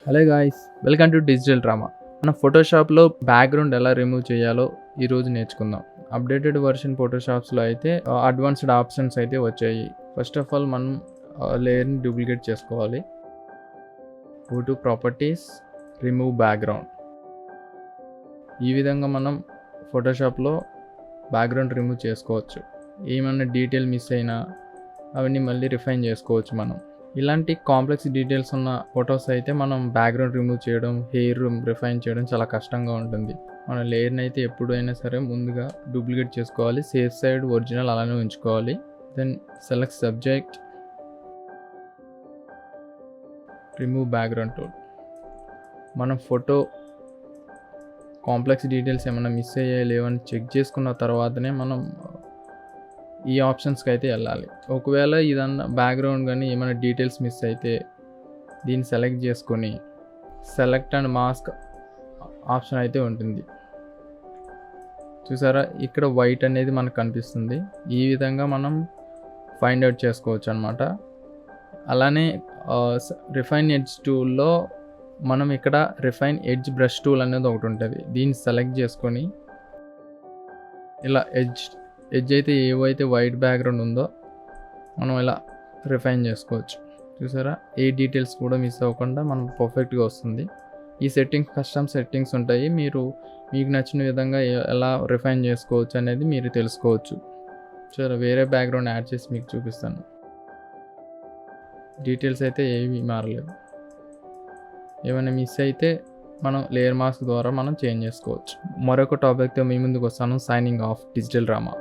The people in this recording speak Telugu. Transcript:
Hello guys, welcome to digital drama. మనం ఫోటోషాప్లో బ్యాక్గ్రౌండ్ ఎలా రిమూవ్ చేయాలో ఈరోజు నేర్చుకుందాం. అప్డేటెడ్ వర్షన్ ఫోటోషాప్స్లో అయితే అడ్వాన్స్డ్ ఆప్షన్స్ అయితే వచ్చాయి. ఫస్ట్ ఆఫ్ ఆల్ మనం లేయర్ని డూప్లికేట్ చేసుకోవాలి. Go to properties, remove background. ఈ విధంగా మనం ఫోటోషాప్లో బ్యాక్గ్రౌండ్ రిమూవ్ చేసుకోవచ్చు. ఏమన్నా డీటెయిల్ మిస్ అయినా అవన్నీ మళ్ళీ రిఫైన్ చేసుకోవచ్చు మనం. ఇలాంటి కాంప్లెక్స్ డీటెయిల్స్ ఉన్న ఫొటోస్ అయితే మనం బ్యాక్గ్రౌండ్ రిమూవ్ చేయడం, హెయిర్ రిఫైన్ చేయడం చాలా కష్టంగా ఉంటుంది. మన లేయర్ని అయితే ఎప్పుడైనా సరే ముందుగా డూప్లికేట్ చేసుకోవాలి. సేఫ్ సైడ్ ఒరిజినల్ అలానే ఉంచుకోవాలి. Then select subject, remove background tool. మనం ఫోటో కాంప్లెక్స్ డీటెయిల్స్ ఏమైనా మిస్ అయ్యాయి లేవని చెక్ చేసుకున్న తర్వాతనే మనం ఈ ఆప్షన్స్కి అయితే వెళ్ళాలి. ఒకవేళ ఇదన్నా బ్యాక్గ్రౌండ్ కానీ ఏమైనా డీటెయిల్స్ మిస్ అయితే దీన్ని సెలెక్ట్ చేసుకొని సెలెక్ట్ అండ్ మాస్క్ ఆప్షన్ అయితే ఉంటుంది. చూసారా, ఇక్కడ వైట్ అనేది మనకు కనిపిస్తుంది. ఈ విధంగా మనం ఫైండ్ అవుట్ చేసుకోవచ్చు అనమాట. అలానే రిఫైన్ ఎడ్జ్ టూల్లో మనం ఇక్కడ రిఫైన్ ఎడ్జ్ బ్రష్ టూల్ అనేది ఒకటి ఉంటుంది. దీన్ని సెలెక్ట్ చేసుకొని ఇలా ఎడ్జ్ అయితే ఏవైతే వైట్ బ్యాక్గ్రౌండ్ ఉందో మనం ఇలా రిఫైన్ చేసుకోవచ్చు. చూసారా, ఏ డీటెయిల్స్ కూడా మిస్ అవ్వకుండా మనం పర్ఫెక్ట్గా వస్తుంది. ఈ కస్టమ్ సెట్టింగ్స్ ఉంటాయి. మీకు నచ్చిన విధంగా ఎలా రిఫైన్ చేసుకోవచ్చు అనేది మీరు తెలుసుకోవచ్చు. సరే, వేరే బ్యాక్గ్రౌండ్ యాడ్ చేసి మీకు చూపిస్తాను. డీటెయిల్స్ అయితే ఏవి మారలేవు. ఏమైనా మిస్ అయితే మనం లేయర్ మాస్క్ ద్వారా మనం చేంజ్ చేసుకోవచ్చు. మరొక టాపిక్తో మీ ముందుకు వస్తాను. Signing off, digital drama.